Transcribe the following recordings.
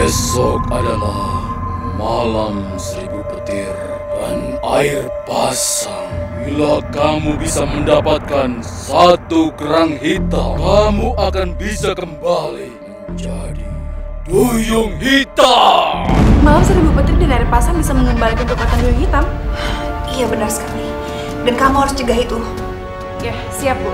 Besok adalah malam 1000 petir dan air pasang. Bila kamu bisa mendapatkan satu kerang hitam, kamu akan bisa kembali menjadi duyung hitam. Malam 1000 petir dan air pasang bisa mengembalikan kekuatan duyung hitam? Iya benar sekali. Dan kamu harus cegah itu. Ya, siap Bu.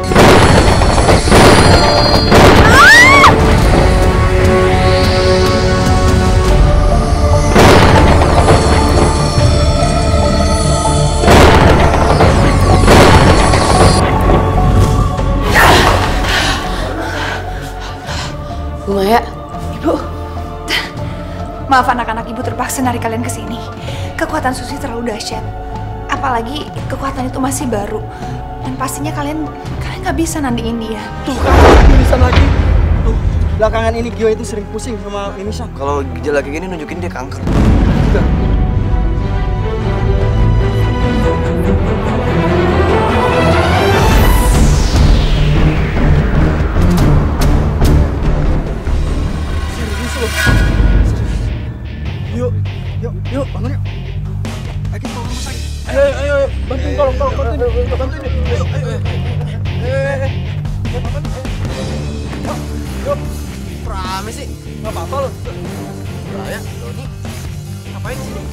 Bu Maya. Ibu. Maaf anak-anak, ibu terpaksa narik kalian ke sini. Kekuatan Susi terlalu dahsyat. Apalagi kekuatan itu masih baru. Dan pastinya kalian nggak bisa nandingin dia. Tuh kan, Mimisan lagi. Tuh, belakangan ini Gio itu sering pusing sama Mimisan. Kalau gejala kayak gini nunjukin dia kanker. Juga. Yuk, bangun yuk. Ayo kita bawa rumah sakit. Ayo, bantuin, tolong, bantuin. Yuk. Rame sih. Nggak apa-apa loh. Bahaya, Doni. Ngapain di sini?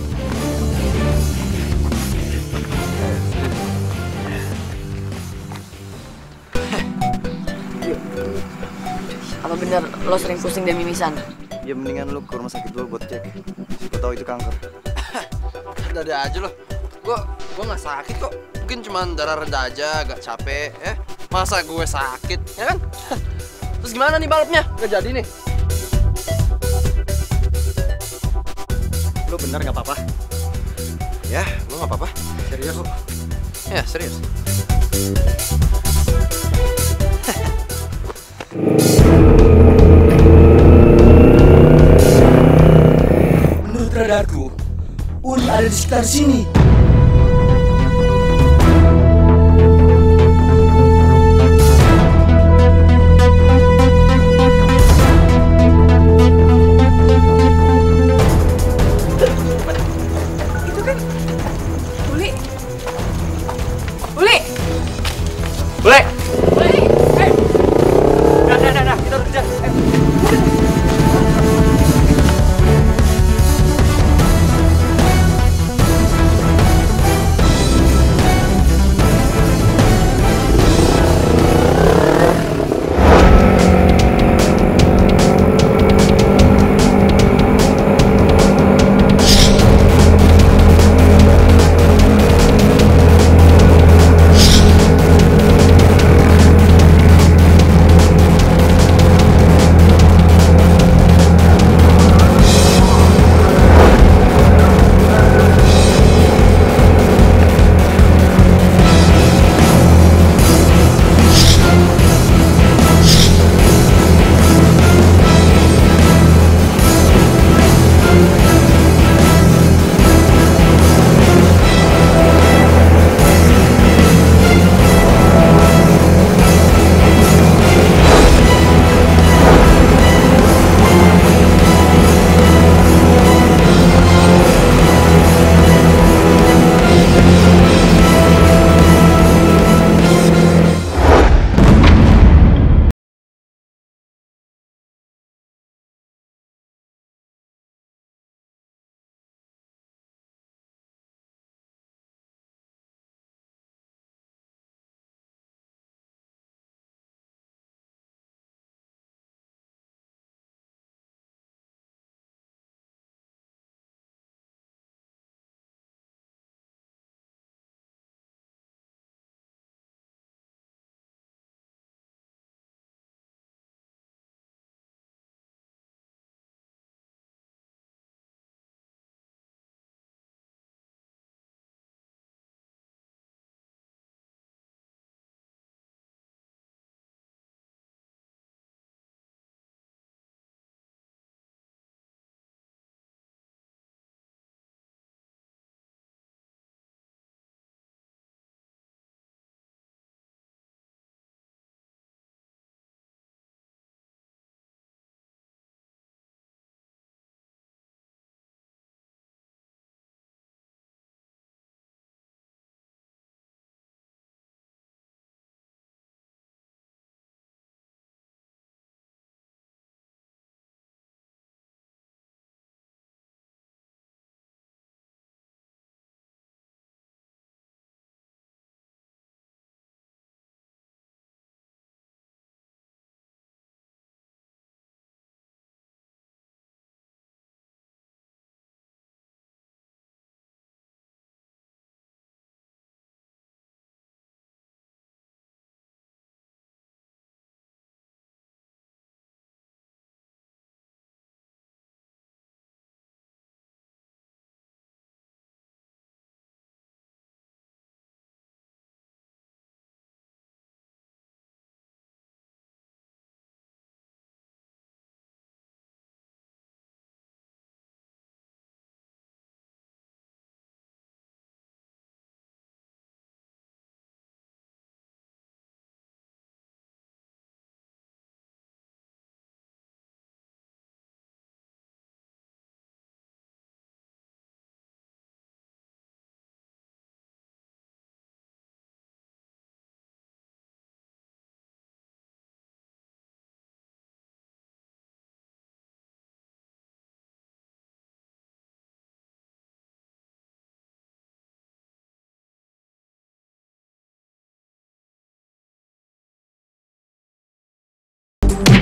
Apa bener lo sering pusing dan mimisan? Ya mendingan lu ke rumah sakit dulu buat cek. Siapa tahu itu kanker. Ada aja loh. Gua nggak sakit kok. Mungkin cuma darah rendah aja, agak capek, ya. Masa gue sakit, ya kan? Terus gimana nih balapnya? Nggak jadi nih. Lu bener nggak apa-apa? Ya, lu nggak apa-apa. Serius lu? Ya, serius. Menurut radarku, Uri ada di sekitar sini. Itu kan Uli. Uli. Boleh. Nah, kita harus kejar.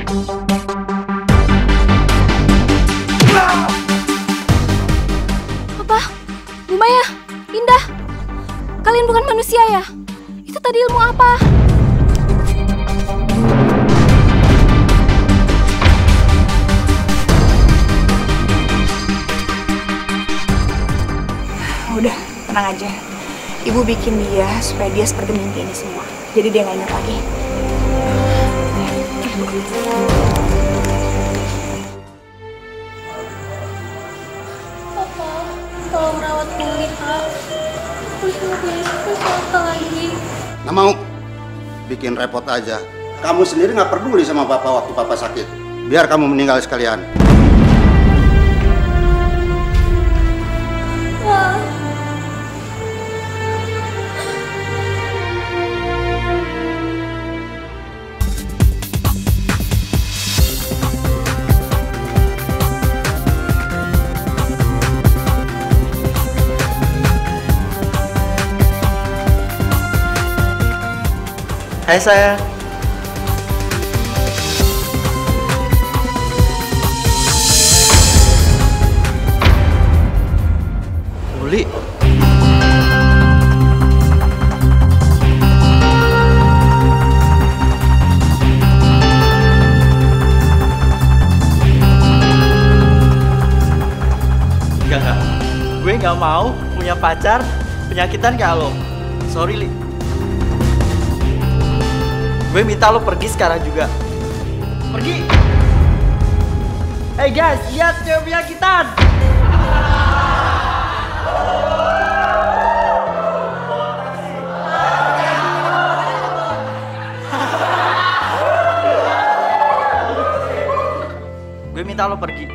Apa? Bu Maya, Indah, kalian bukan manusia ya? Itu tadi ilmu apa? Udah, tenang aja. Ibu bikin dia supaya dia seperti mimpi ini semua. Jadi dia nggak ingat lagi. Papa, tolong rawat Lili, Pak. Aku sudah bisa lagi. Nggak mau. Bikin repot aja. Kamu sendiri nggak peduli sama Bapak waktu Papa sakit. Biar kamu meninggal sekalian. Pak. Hai sayang. Uli. Enggak. Gue nggak mau punya pacar penyakitan kayak lo. Sorry, Li. Gue minta lo pergi sekarang juga. Pergi. Hey guys, lihat cewek penyakitan. Gue minta lo pergi.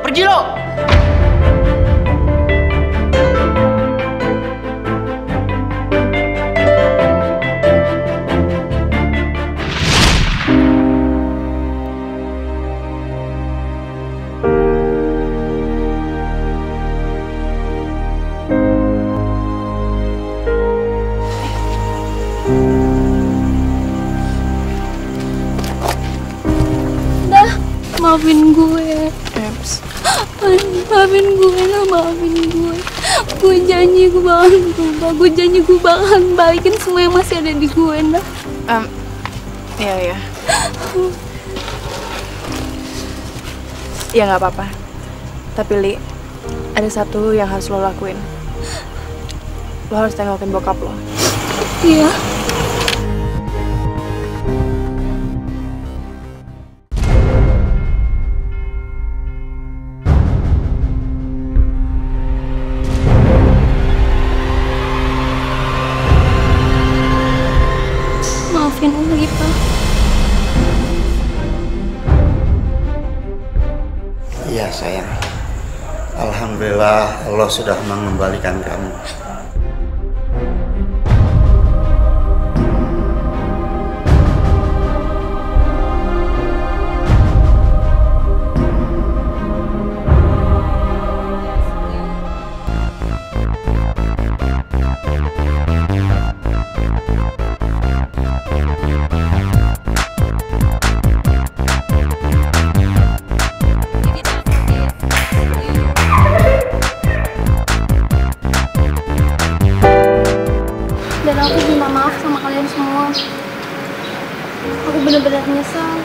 Pergi lo. Maafin gue. Maafin gue, maafin gue. Gue janji gue bakalan berubah. Gue janji gue bakalan balikin semua yang masih ada di gue, nah. Iya. Ya nggak apa-apa. Tapi Li, ada satu yang harus lo lakuin. Lo harus tengokin bokap lo. Iya. Maafin Uli, Pak. Iya sayang. Alhamdulillah Allah sudah mengembalikan kamu. Dan aku minta maaf sama kalian semua. Aku benar-benar menyesal.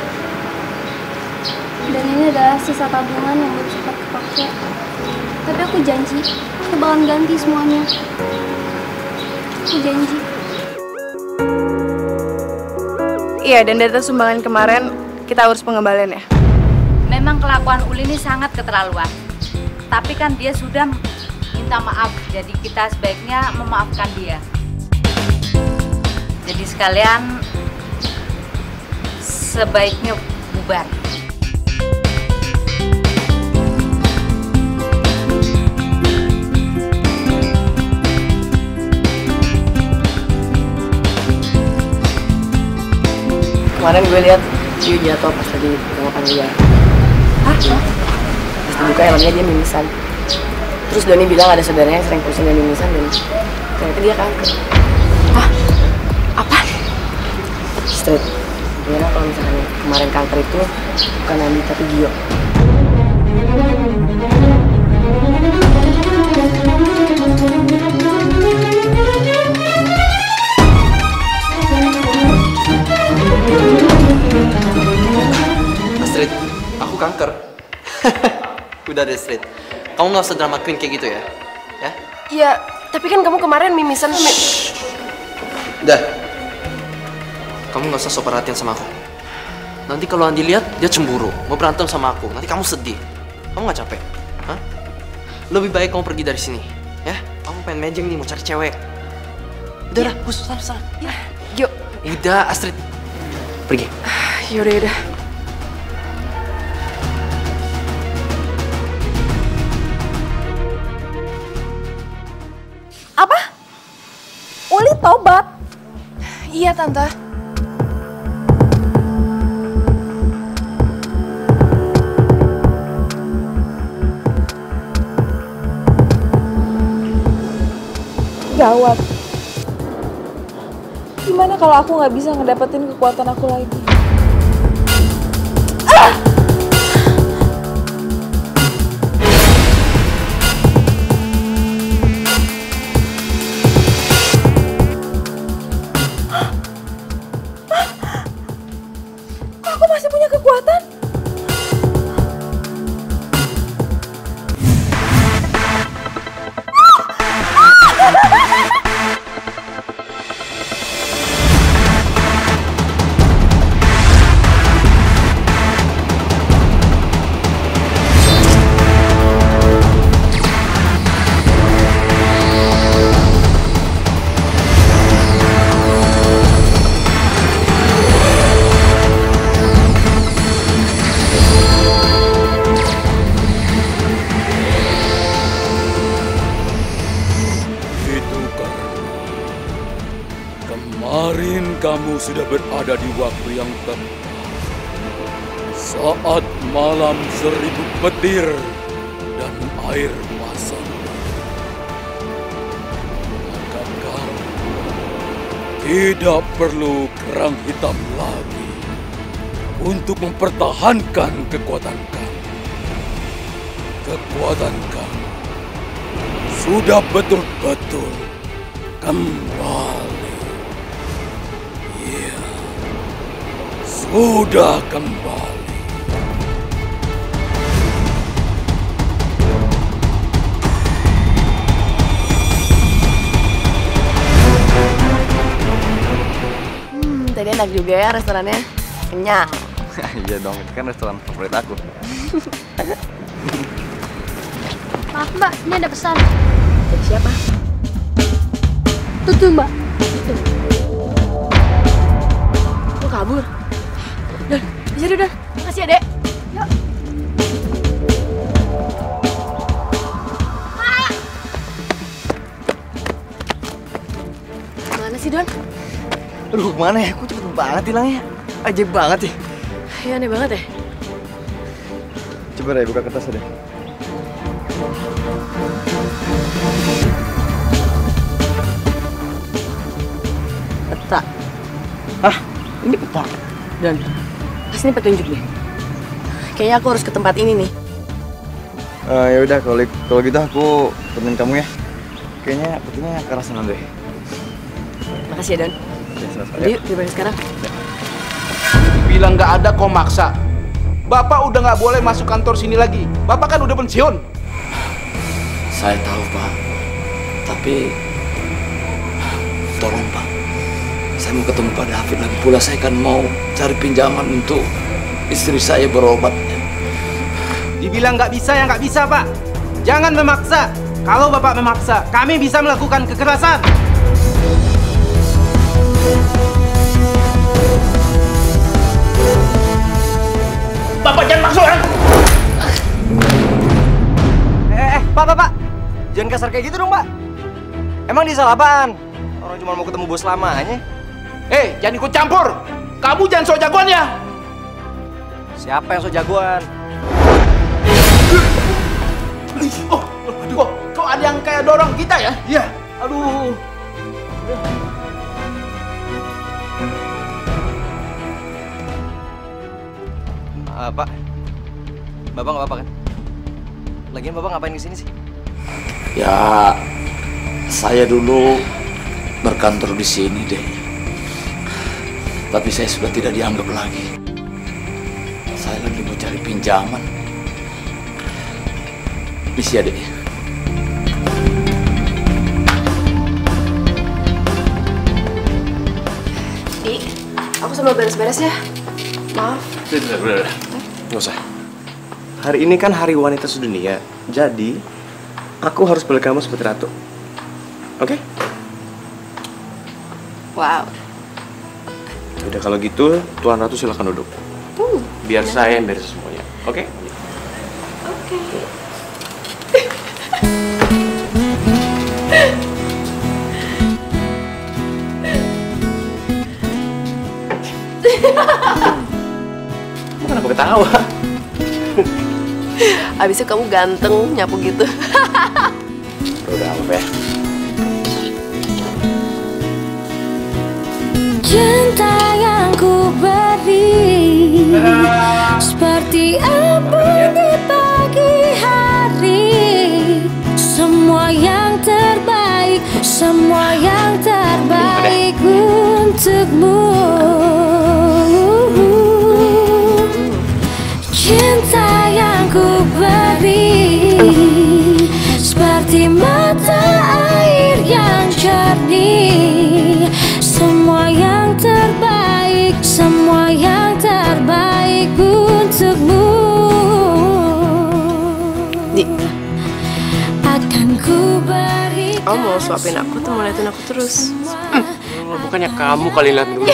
Dan ini adalah sisa tabungan yang belum sempat kepake. Tapi aku janji, aku bakalan ganti semuanya. Aku janji. Iya, dan dari sumbangan kemarin kita urus pengembalian ya. Memang kelakuan Uli ini sangat keterlaluan. Tapi kan dia sudah minta maaf, jadi kita sebaiknya memaafkan dia. Jadi sekalian sebaiknya bubar. Kemarin gue lihat dia jatuh pas lagi tengokan dia. Hah? Pas dibuka helmnya dia mimisan. Terus Doni bilang ada saudaranya yang sering pusing dan mimisan dan ternyata dia kanker. Hah? Apa? Astrid, gimana kalau misalkan kemarin kanker itu bukan Andi tapi Gio? Astrid, aku kanker. Udah deh Astrid, kamu nggak usah drama queen kayak gitu ya? Ya? Iya, tapi kan kamu kemarin mimisan. Udah, kamu nggak usah sok perhatian sama aku. Nanti kalau Andi lihat, dia cemburu, mau berantem sama aku. Nanti kamu sedih. Kamu nggak capek? Hah? Lebih baik kamu pergi dari sini, ya? Kamu pengen mejeng nih, mau cari cewek. Udah, bus, sana. Ya. Yuk. Udah, Astrid, pergi. Yaudah. Apa? Uli tobat? Iya, Tante. Gawat. Gimana kalau aku nggak bisa ngedapetin kekuatan aku lagi? Kok aku masih punya kekuatan? Kemarin kamu sudah berada di waktu yang tepat. Saat malam 1000 petir dan air pasang. Maka kamu tidak perlu kerang hitam lagi untuk mempertahankan kekuatan kamu. Kekuatan kamu sudah betul-betul kembali. Sudah kembali. Tadi enak juga ya restorannya. Kenyang. Iya dong, itu kan restoran favorit aku. Maaf Mbak, ini ada pesan. Dari siapa? Tuh Mbak. Kok kabur? Udah, bisa udah. Makasih ya, Dek. Yuk. Mana sih, Don? Aduh, kemana ya? Kok cepet banget hilangnya? Ajaib banget ya. Iya, aneh banget ya. Coba deh, buka kertasnya deh. Peta. Hah? Ini peta? Don, pas ini petunjuk deh. Kayaknya aku harus ke tempat ini nih. Ya udah, kalau gitu aku temenin kamu ya. Kayaknya petinya ke arah sana deh. Makasih ya, Don. Ya, sama-sama. Yuk, kita balik sekarang. Bilang nggak ada kok maksa. Bapak udah nggak boleh masuk kantor sini lagi. Bapak kan udah pensiun. Saya tahu, Pak. Tapi tolong, Pak. Saya mau ketemu Pak David lagi pula. Saya kan mau cari pinjaman untuk istri saya berobat. Dibilang nggak bisa ya nggak bisa, Pak. Jangan memaksa. Kalau Bapak memaksa, kami bisa melakukan kekerasan. Bapak jangan maksa orang. Pak. Jangan kasar kayak gitu dong, Pak. Emang dia salah apaan? Orang cuma mau ketemu bos lamanya. Jangan ikut campur. Kamu jangan sok jagoan ya. Siapa yang so jagoan? Kok ada yang kayak dorong kita ya? Iya. Aduh. Pak, Bapak nggak apa-apa kan? Lagian Bapak ngapain di sini sih? Ya, saya dulu berkantor di sini deh. Tapi saya sudah tidak dianggap lagi. Saya lagi mau cari pinjaman. Misi ya, Dek. Di, aku sambil beres-beres ya. Maaf. Udah. Nggak usah. Hari ini kan hari wanita sedunia. Jadi, aku harus beli kamu seperti ratu. Oke? Wow. Udah kalau gitu, Tuan Ratu silakan duduk. Biar saya yang beres semuanya. Oke? Oke. Kenapa ketawa? Abisnya kamu ganteng nyapu gitu. Udah apa ya? Cinta yang ku beri seperti embun di pagi hari. Semua yang terbaik untukmu. Cinta yang ku beri seperti mata air yang jernih. Semua yang terbaik untukmu. Akan ku berikan. Kamu mau suapin aku tuh, mau liatin aku terus. Bukannya kamu kali lihat dulu.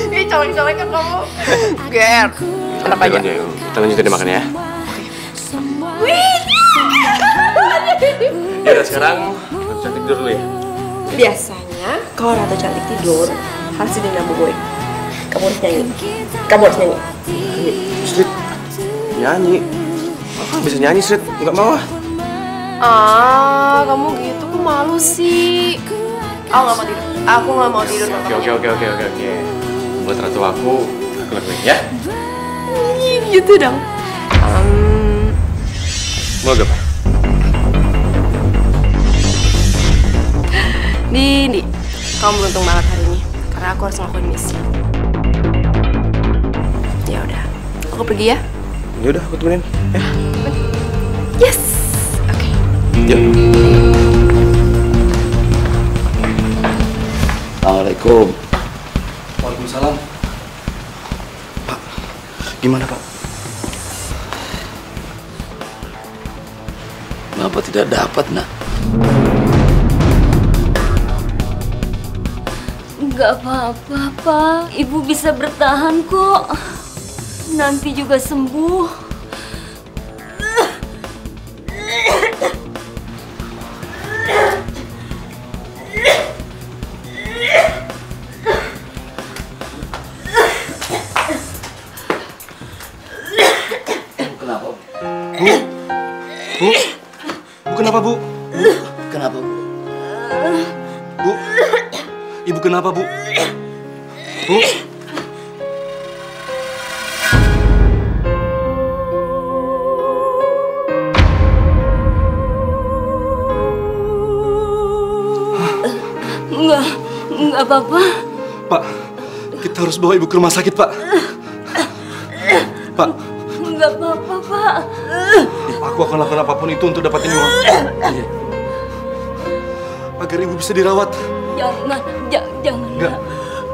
Ih, colek-colek kan kamu. Ger. Enak aja. Kita lanjutin makan ya. Wih. Ya udah sekarang kita tidur dulu ya. Biasanya kalau Ratu cantik tidur harus dinamo gue. Kamu harus nyanyi. Srit, nyanyi. Aku bisa nyanyi, Srit. Enggak mau ah. Kamu gitu, aku malu sih. Aku nggak mau tidur. Oke. Buat ratu aku lakuin ya. Gitu dong. Mau apa? Di, kamu beruntung banget hari ini karena aku harus ngelakuin misi. Ya udah, aku pergi ya. Ya udah, aku temenin. Yes. Oke. Ya. Assalamualaikum. Waalaikumsalam. Pak, gimana Pak? Kenapa tidak dapat, Nak? Enggak apa-apa, Pak. Ibu bisa bertahan kok. Nanti juga sembuh. Kenapa, Bu? Bu, kenapa, Bu? Kenapa, Bu? Bu, Ibu kenapa, Bu? Bu? Enggak apa-apa. Pak, kita harus bawa Ibu ke rumah sakit, Pak. Pak. Enggak apa-apa, Pak. Aku akan lakukan apapun itu untuk dapatin uang. Agar Ibu bisa dirawat. Jangan. Enggak.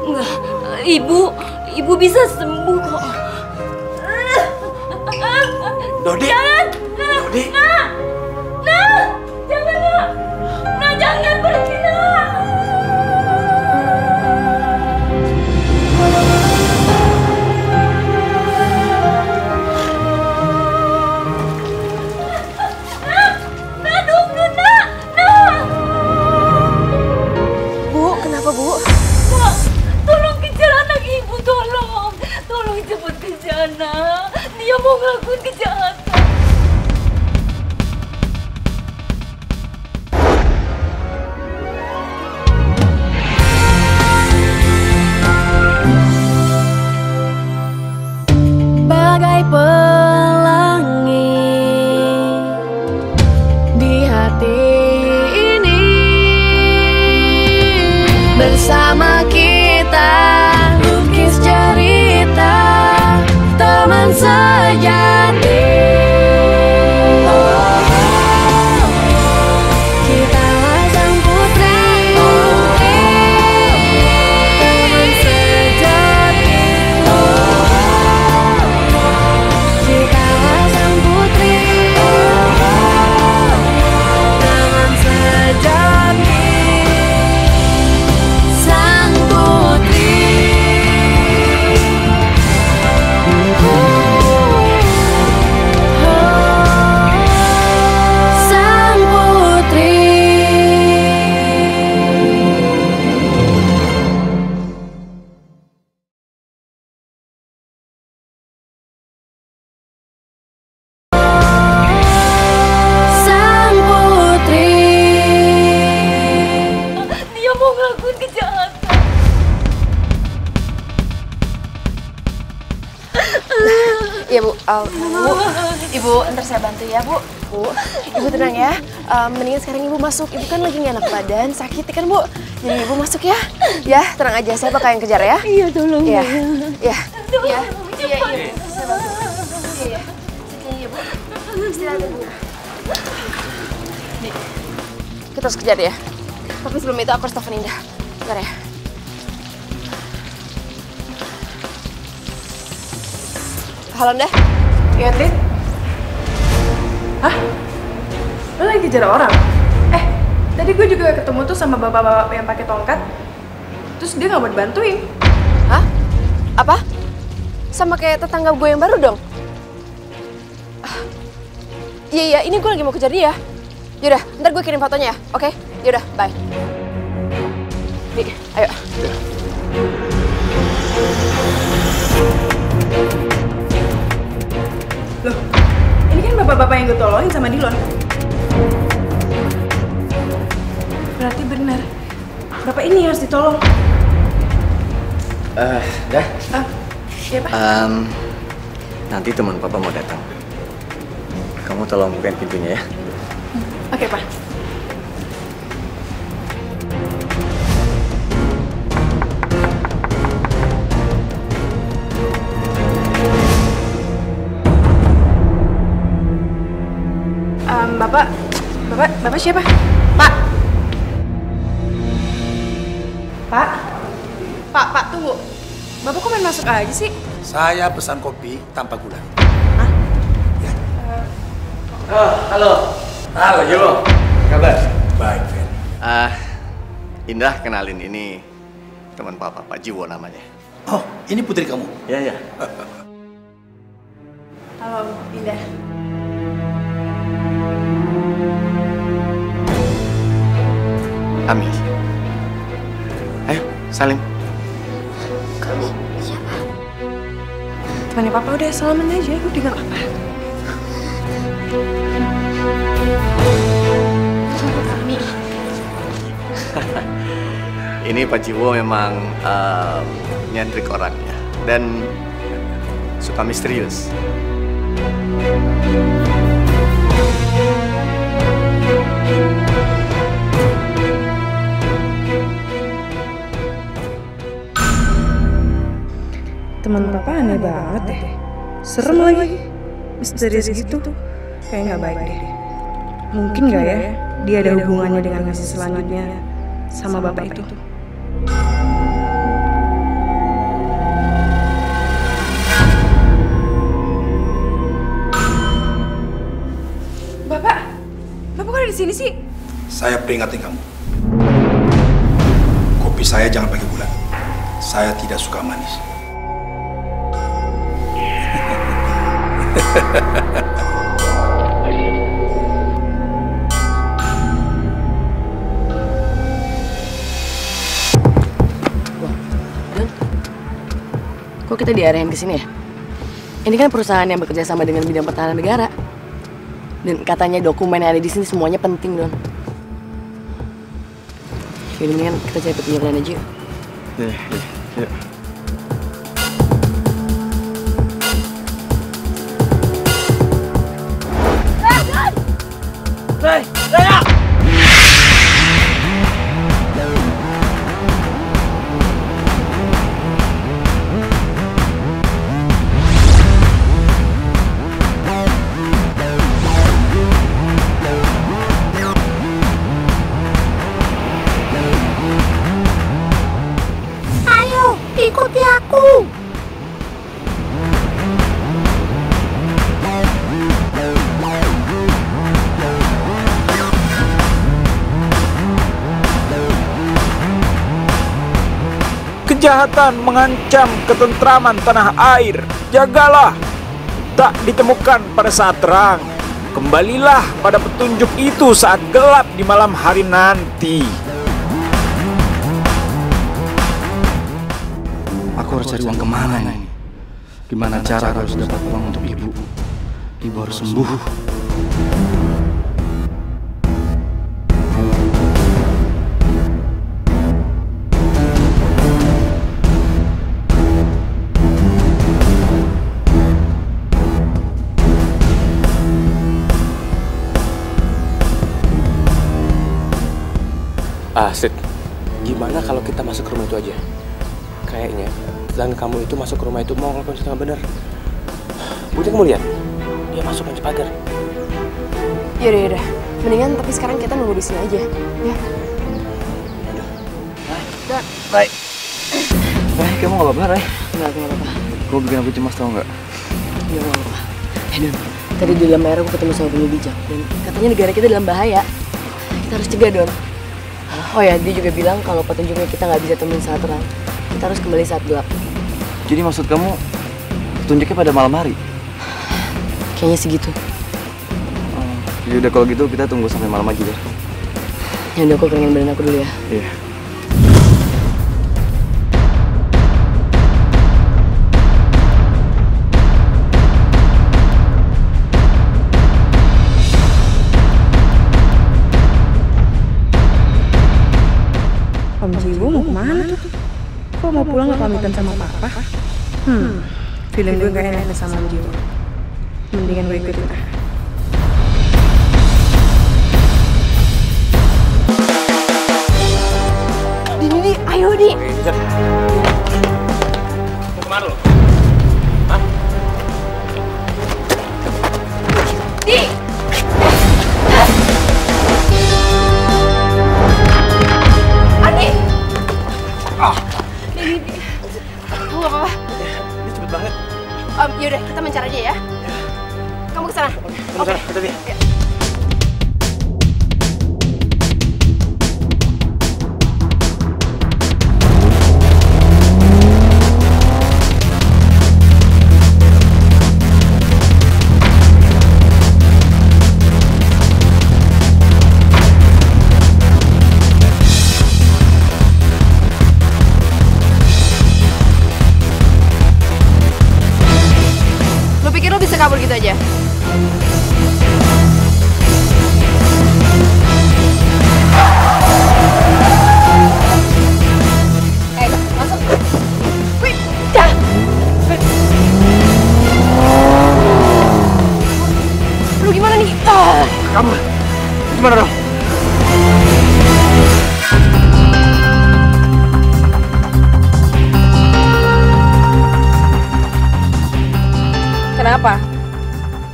Enggak. Ibu bisa sembuh kok. Dodi. Dodi. Nah, jangan, Nak. Nah, jangan pergi, Nak. Bu? Pak, tolong kejar anak Ibu, tolong. Tolong cepet ke sana. Dia mau ngelakuin kejahatan. sejati. Kita sang putri, teman sejati. Kita sang putri, teman sejati. Sang putri. Sang putri. Sang putri. Dia mau ngelakuin kejahatan. Iya Bu, Ibu, ntar saya bantu ya Bu. Ibu tenang ya. Mendingan sekarang Ibu masuk. Ibu kan lagi nggak enak badan, sakit kan Bu. Jadi Ibu masuk ya. Ya, tenang aja. Saya bakal yang kejar ya. Iya, tolong Iya, ya. iya, iya, iya, Bu. Saya bantu. Iya, iya. Iya, Bu. Istirahat Bu. Nih, kita harus kejar ya. Tapi sebelum itu aku harus telepon Indah. Bentar ya. Halo, Indah. Iya, Trit. Hah? Lo lagi kejar orang? Tadi gue juga ketemu tuh sama bapak-bapak yang pakai tongkat. Terus dia nggak mau dibantuin. Hah? Apa? Sama kayak tetangga gue yang baru dong? Iya, ini gue lagi mau kejar dia. Yaudah, ntar gue kirim fotonya ya, oke? Yaudah, bye. Nih, ayo. Loh, ini kan bapak-bapak yang gue tolongin sama Dilon. Berarti benar. Bapak ini harus ditolong. Dah. Iya, Pak. Nanti teman papa mau datang. Kamu tolong bukain pintunya ya. Oke, Pak. Bapak siapa? Pak. Pak, tunggu. Bapak kok main masuk aja sih? Saya pesan kopi tanpa gula. Halo. Halo, Jiwo. Kabar? Baik, Fen. Indah kenalin ini teman papa, Pak Jiwo namanya. Oh, ini putri kamu? Iya. Halo, Indah. Ami. Ayo, salim. Kamu siapa? Temannya Papa udah salaman aja, udah gak apa-apa. Kami. Ini Pak Jiwo memang nyentrik orangnya dan suka misterius. Teman Papa aneh banget deh. Serem lagi. Misterius gitu. Kayak gak baik deh. Mungkin gak ya dia ada hubungannya dengan kasus selanjutnya sama bapak itu. Bapak kok ada di sini sih? Saya peringatin kamu. Kopi saya jangan pakai gula. Saya tidak suka manis. Kok kita diarahin ke sini ya? Ini kan perusahaan yang bekerja sama dengan bidang pertahanan negara. Dan katanya dokumen yang ada di sini semuanya penting, Don. Yaudah, mendingan kita cari petunjuk lain aja yuk. Yuk. Raya! kejahatan mengancam ketentraman tanah air. Jagalah, tak ditemukan pada saat terang. Kembalilah pada petunjuk itu saat gelap di malam hari nanti. Aku harus cari uang kemana ini? Gimana cara aku harus dapat uang untuk ibu? Ibu harus sembuh. Sid, gimana kalau kita masuk ke rumah itu aja? Kayaknya dan kamu itu masuk ke rumah itu mau ngelakuin sesuatu yang bener. Bukti kamu lihat, dia masuk kunci pagar. Yaudah. Mendingan tapi sekarang kita nunggu di sini aja, ya. Rai, kamu gak apa-apa, Rai? Enggak, aku gak apa-apa. Gue bikin aku cemas, tau gak? Iya, gak apa-apa. Don, tadi di dalam air aku ketemu sama Bumi Bijak. Dan katanya negara kita dalam bahaya. Kita harus cegah, Don. Oh ya, dia juga bilang kalau petunjuknya kita nggak bisa temuin saat terang. Kita harus kembali saat gelap. Jadi maksud kamu, petunjuknya pada malam hari? Kayaknya segitu. Ya udah kalau gitu kita tunggu sampai malam aja ya. Ya udah, aku keringin badan aku dulu ya. Iya. Om Jiwo mau kemana tuh? Kok mau pulang gak pamitan sama papa? Feeling gue gak enak sama Om Jiwo. Mendingan gue ikutin ah. Di, ayo Di. Mau kemana lo? Hah? Di! Adi! Di. Kamu gak apa-apa? Ini cepet banget. Yaudah, kita mencar aja ya. Kamu kesana. Oke. Hati-hati. Kabur gitu aja. Masuk. Wih, dah. Lu gimana nih? Kamu gimana dong? Kenapa?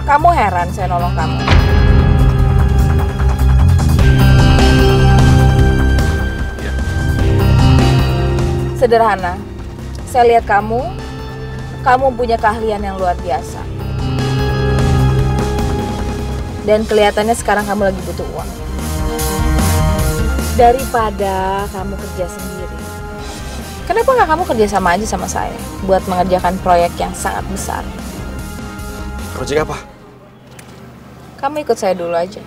Kamu heran saya nolong kamu? Ya. Sederhana. Saya lihat kamu punya keahlian yang luar biasa. Dan kelihatannya sekarang kamu lagi butuh uang. Daripada kamu kerja sendiri, kenapa nggak kamu kerja sama aja sama saya buat mengerjakan proyek yang sangat besar? Proyek apa? Kamu ikut saya dulu aja.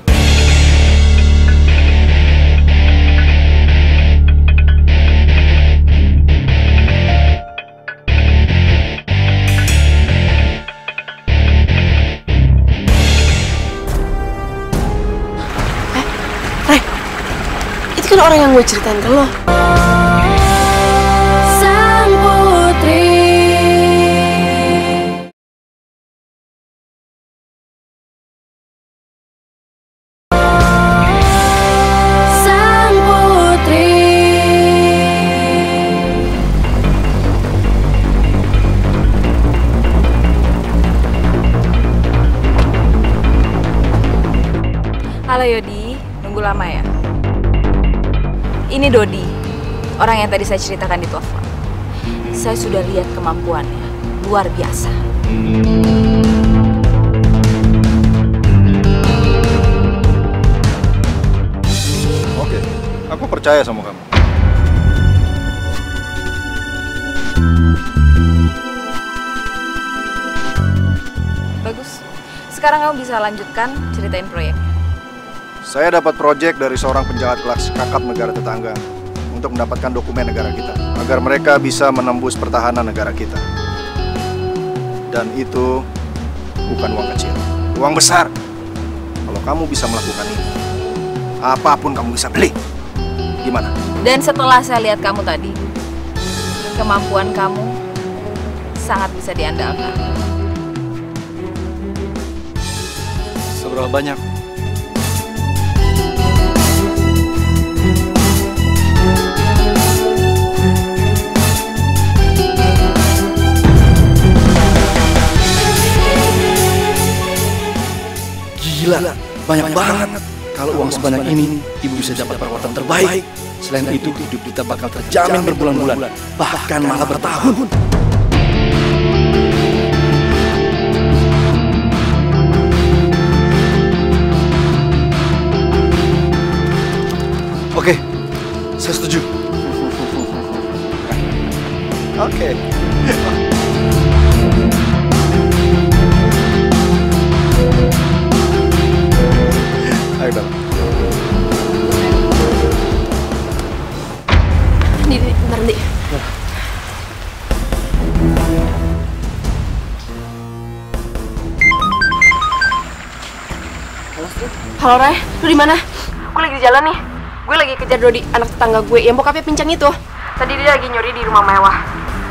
Ray, itu kan orang yang gue ceritain ke lo. Sang Putri. Halo Yodi, nunggu lama ya? Ini Dodi, orang yang tadi saya ceritakan di telepon. Saya sudah lihat kemampuannya, luar biasa. Oke, aku percaya sama kamu. Sekarang kamu bisa lanjutkan ceritain proyek. Saya dapat proyek dari seorang penjahat kelas kakap negara tetangga untuk mendapatkan dokumen negara kita, agar mereka bisa menembus pertahanan negara kita. Dan itu bukan uang kecil, uang besar. Kalau kamu bisa melakukan ini, apapun kamu bisa beli. Gimana? Dan setelah saya lihat kamu tadi, kemampuan kamu sangat bisa diandalkan. Seberapa banyak? Gila, banyak banget. Kalau uang sebanyak ini, ibu bisa dapat perawatan terbaik. Selain itu, hidup kita bakal terjamin berbulan-bulan, bahkan malah bertahun. Oke, saya setuju. Oke. Ayo dong. Bentar, Di. Halo, Ray. Lu di mana? Gue lagi di jalan nih. Gue lagi kejar Dodi, anak tetangga gue yang bokapnya pincang itu. Tadi dia lagi nyuri di rumah mewah.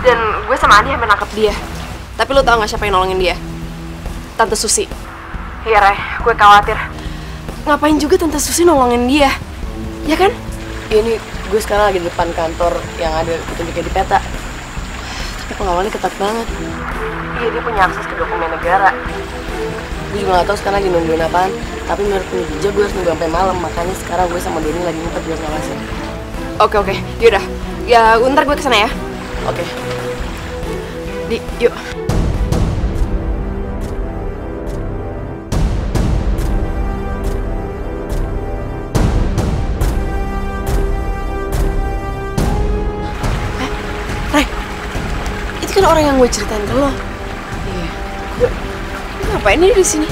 Dan gue sama Andi hampir nangkep dia. Tapi lu tau gak siapa yang nolongin dia? Tante Susi. Iya, Ray. Gue khawatir. Ngapain juga Tante Susi nolongin dia? Ya kan? Ini gue sekarang lagi di depan kantor yang ada petunjuknya di peta. Tapi pengawalannya ketat banget. Iya, dia punya akses ke dokumen negara. Gue juga gak tahu sekarang lagi nungguin apaan. Tapi menurut penjajah gue harus nunggu sampai malam. Makanya sekarang gue sama Denny lagi ngumpet biar ngawasin. Oke. Yaudah. Ya, ntar gue kesana ya. Oke. Di, yuk. Itu kan orang yang gue ceritain ke lo. Iya. Gue ngapain dia di sini?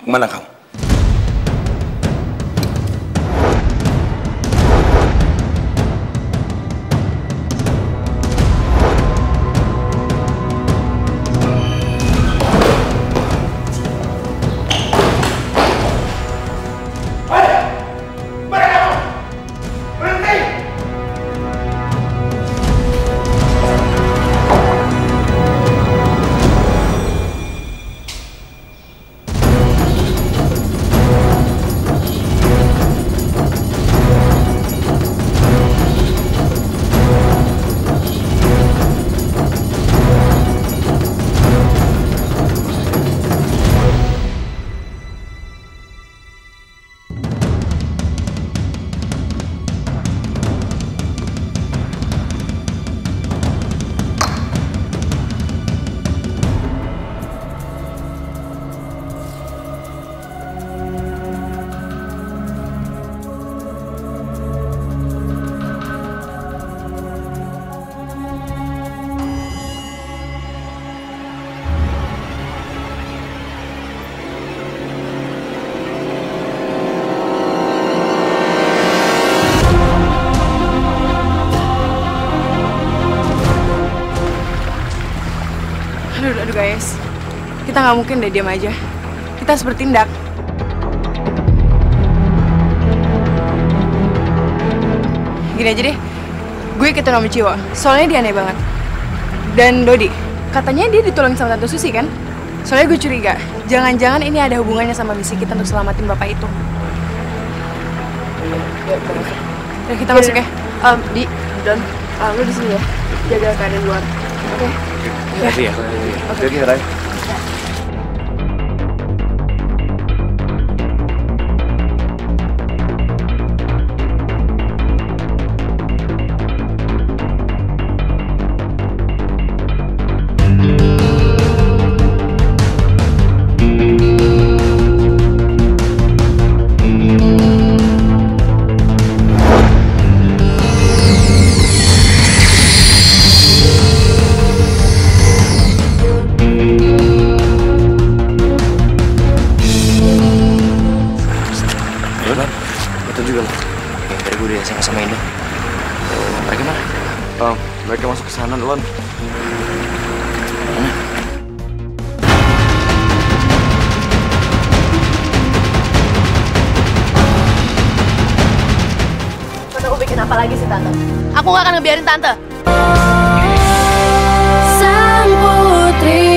Kemana kamu? Aduh guys, kita nggak mungkin deh diam aja. Kita harus bertindak. Gini aja deh, gue ikutin Om Ciwo, soalnya dia aneh banget. Dan Dodi, katanya dia ditolong sama Tante Susi kan? Soalnya gue curiga, jangan-jangan ini ada hubungannya sama misi kita untuk selamatin bapak itu. Ya, kita masuk ya. Di, Don, lu di sini ya, jaga keadaan luar. Oke. Makasih ya. Oke, Ray. Mereka masuk ke sana, Lon. Tante, aku bikin apa lagi sih, Tante? Aku gak akan ngebiarin Tante. Sang Putri.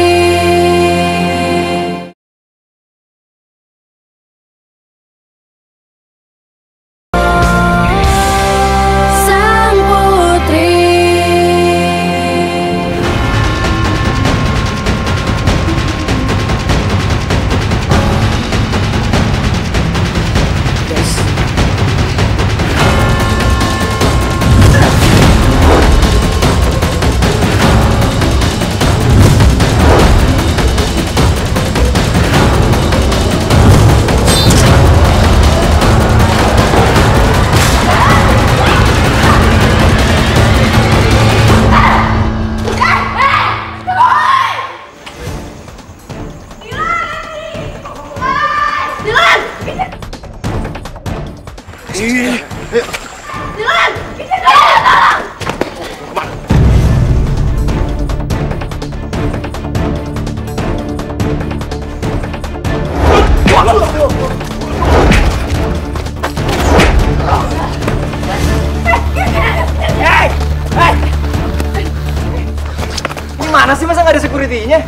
Mana sih, masa nggak ada security-nya?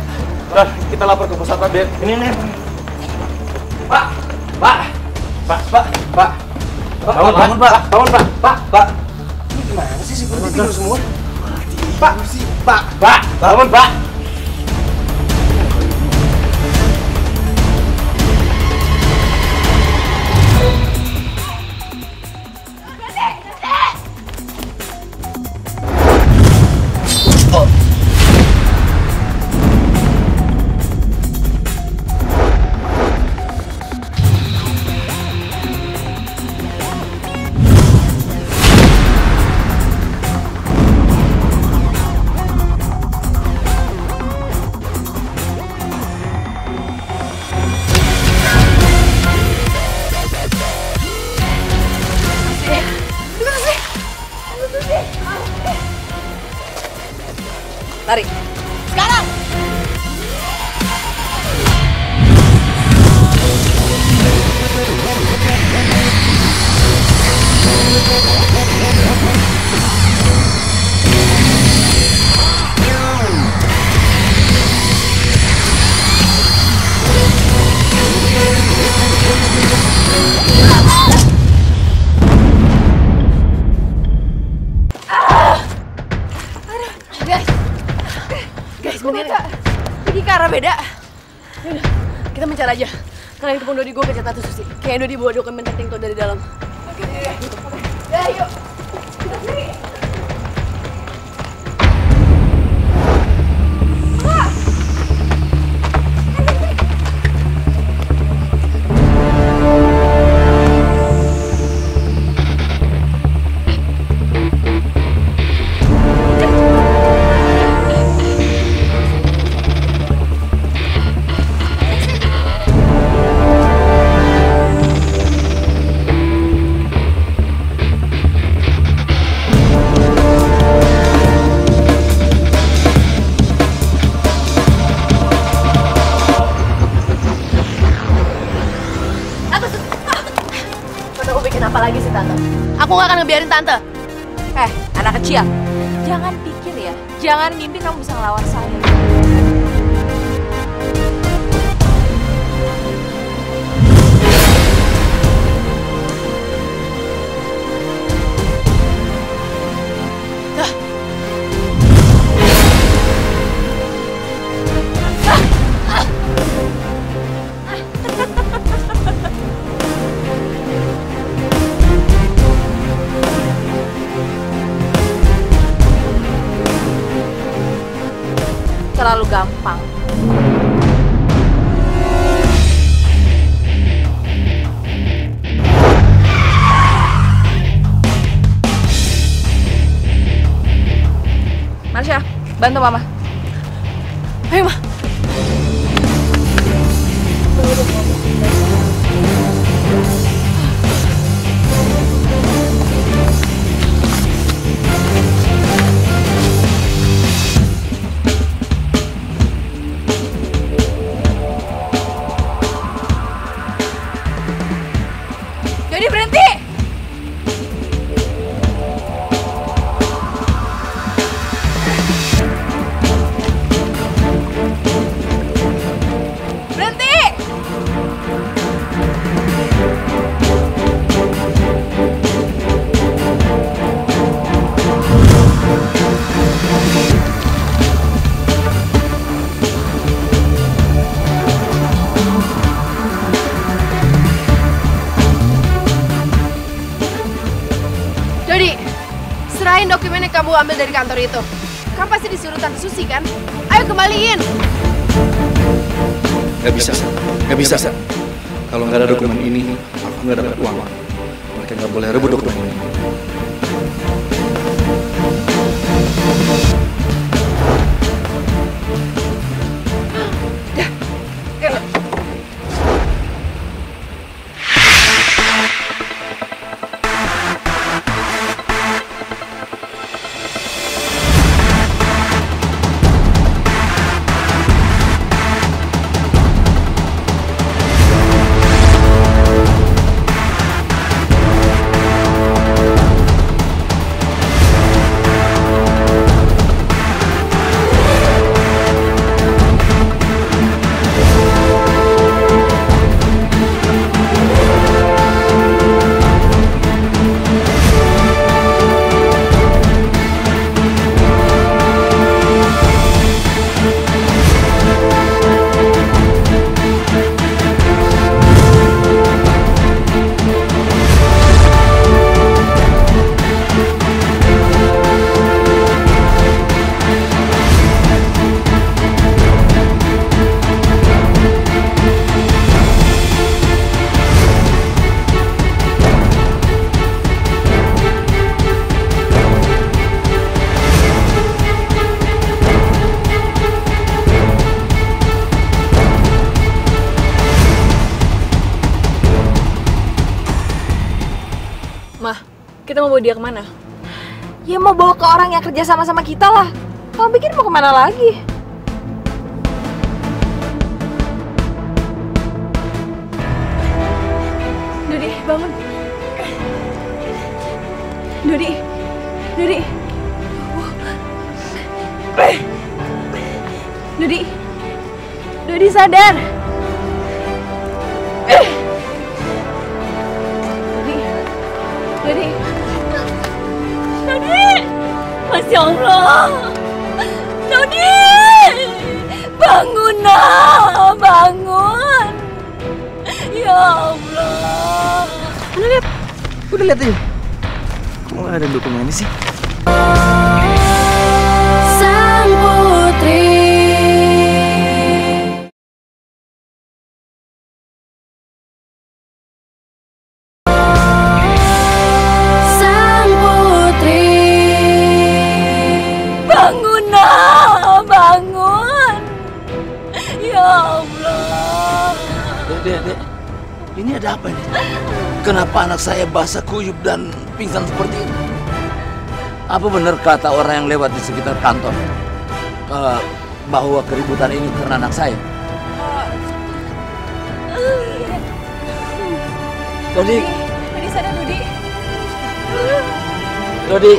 Udah, kita lapor ke pusat biar ini nih. Pak. Bangun, Pak. Ini gimana sih security tidur semua? Pak, bangun, Pak. gue ke Tante Susi. Kayaknya udah dibawa dokumen penting tuh dari dalam. Oke, ya yuk. Kita sendiri. Apa lagi sih Tante? Aku gak akan ngebiarin Tante. Anak kecil, jangan pikir ya, jangan mimpi kamu bisa ngelawan saya. Terlalu gampang. Marsha, bantu Mama. Ayo, Ma. Jadi berhenti. Berhenti. Dodi, serahin dokumen yang kamu ambil dari kantor itu. Kamu pasti disuruh Tante Susi kan? Ayo kembaliin. Gak bisa. Kalau nggak ada dokumen ini, aku nggak dapat uang. Mereka nggak boleh rebut dokumen ini. Kita mau bawa dia kemana? Ya mau bawa ke orang yang kerja sama-sama kita lah. Kamu pikir mau kemana lagi? Dodi, bangun. Dodi. Dodi sadar. Dodi. Masya Allah. Dodi, bangun nak, bangun. Ya Udah lihat aja. Kok nggak ada dokumennya sih? Sang Putri. Sang Putri. Bangun nak, bangun. Ya Allah. Dek, ini ada apa ini? Kenapa anak saya basah kuyup dan pingsan seperti ini? Apa benar kata orang yang lewat di sekitar kantor bahwa keributan ini karena anak saya? Dodi. Dodi sadar, Dodi. Dodi.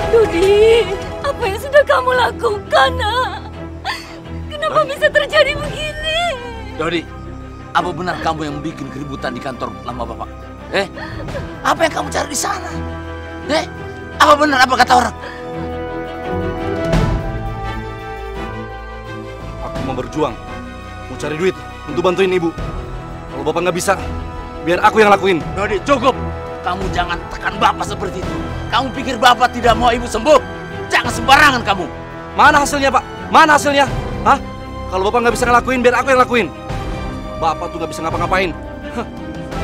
Dodi, apa yang sudah kamu lakukan, nak? Kenapa bisa terjadi begini? Dodi, apa benar kamu yang bikin keributan di kantor lama Bapak? Apa yang kamu cari di sana? Apa benar apa kata orang? Aku mau berjuang, mau cari duit untuk bantuin ibu. Kalau Bapak nggak bisa, biar aku yang lakuin. Dodi, cukup. Kamu jangan tekan Bapak seperti itu. Kamu pikir Bapak tidak mau ibu sembuh? Jangan sembarangan kamu. Mana hasilnya, Pak? Mana hasilnya? Hah? Kalau Bapak nggak bisa ngelakuin, biar aku yang lakuin. Bapak tuh nggak bisa ngapa-ngapain.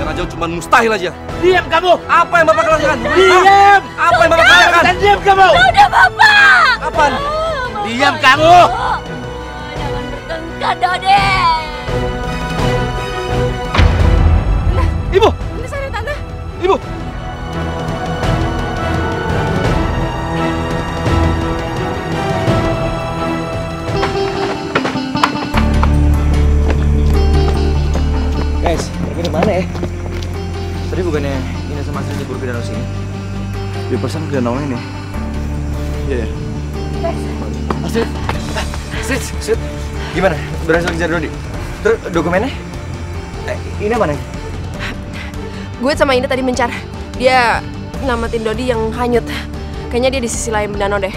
Yang aja cuma mustahil aja. Diam kamu! Apa yang Bapak lakukan? Diam! Apa yang Bapak lakukan? Dan diam kamu! Udah, Bapak! Kapan? Diam kamu! Jangan bertengkar, Dodi. Ibu! Ini saya Tante. Ibu! Guys, pergi ke mana ya? Tadi bukannya Ina sama Astrid jebur ke danau sini? Dia pesan ke danau ini. Iya. Astrid, Astrid, gimana? Berhasil kejar Dodi? Terus dokumennya? Ina mana? Gue sama Ina tadi mencar. Dia ngamatin Dodi yang hanyut. Kayaknya dia di sisi lain danau deh.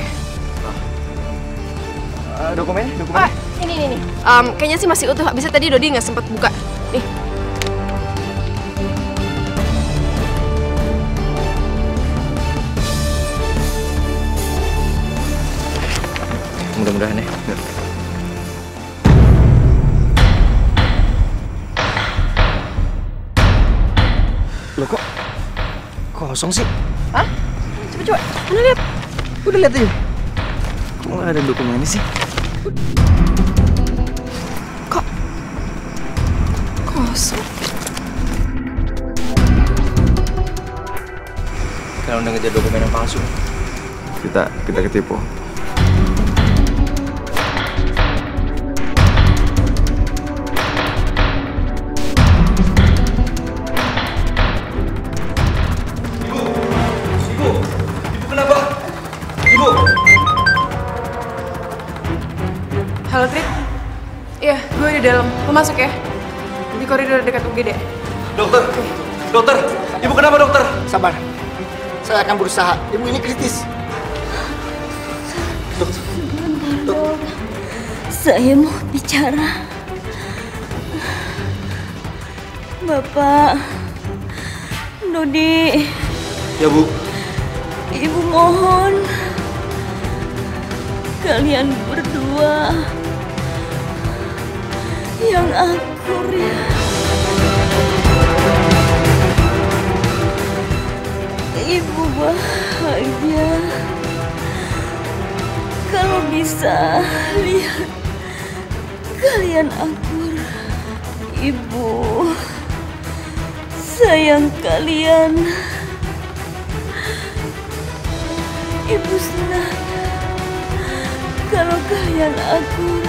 Dokumennya? Ini. Kayaknya sih masih utuh. Habisnya tadi Dodi nggak sempet buka. Nih. Mudah-mudahan ya. Loh kok kosong sih? Hah? Coba. Mana lihat? Udah lihat aja. Kok nggak ada dokumennya sih? Kok kosong? Kalau udah ngejar dokumen yang palsu, Kita ketipu. Halo, Trik. Iya, gue di dalam. Lo masuk ya. Di koridor dekat UGD. Dokter, ibu kenapa dokter? Sabar, saya akan berusaha. Ibu ini kritis. Dok. Saya mau bicara. Bapak, Dodi. Ya, Bu. Ibu mohon. Kalian berdua yang akur ya. Ibu bahagia kalau bisa lihat kalian akur. Ibu sayang kalian. Ibu senang kalau kalian akur.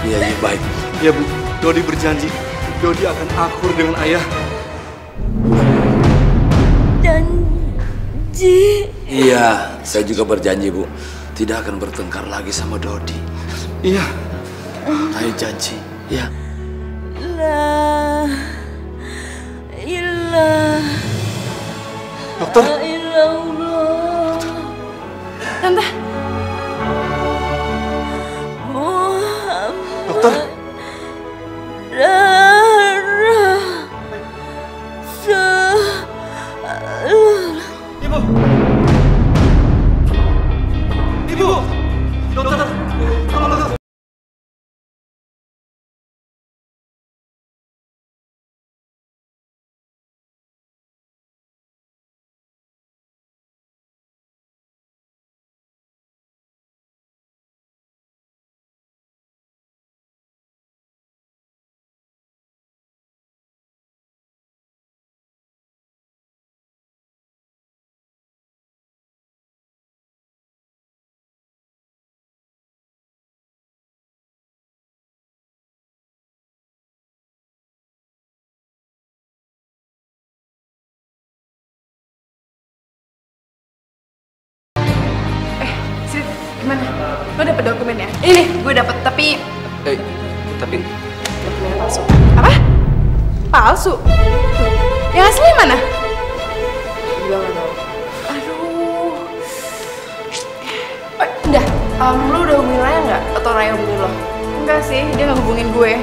Iya, baik. Ya, Bu. Dodi berjanji. Dodi akan akur dengan ayah. Janji. Iya, saya juga berjanji, Bu. Tidak akan bertengkar lagi sama Dodi. Iya. Ayo janji, ya. La ilah. Dokter. La ilah Tante? Dokter. Ibu. Ibu. Dokter. Tolong dokter. Gimana? Lo dapet dokumennya? Ini gue dapet, tapi Tapi dokumennya palsu. Apa? Palsu? Yang asli mana? Gue gak tau. Aduh. Udah, lo udah hubungin Raya nggak? Atau Raya hubungin lo? Enggak sih, dia nggak hubungin gue.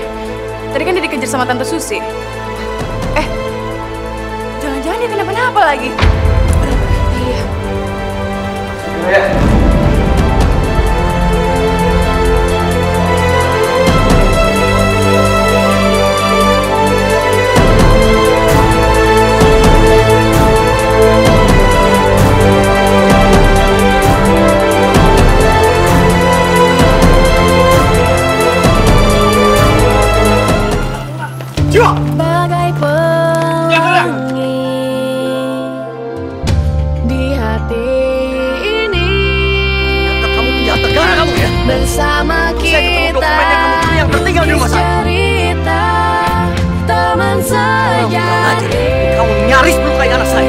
Tadi kan dia dikejar sama Tante Susi. Jangan-jangan dia kenapa-napa lagi. Iya. Bagai pelangi di hati ini. Kamu penjahat negara kamu ya? Bersama kita yang tertinggal di rumah saya. cerita teman sejati. Kamu nyaris melukai anak saya.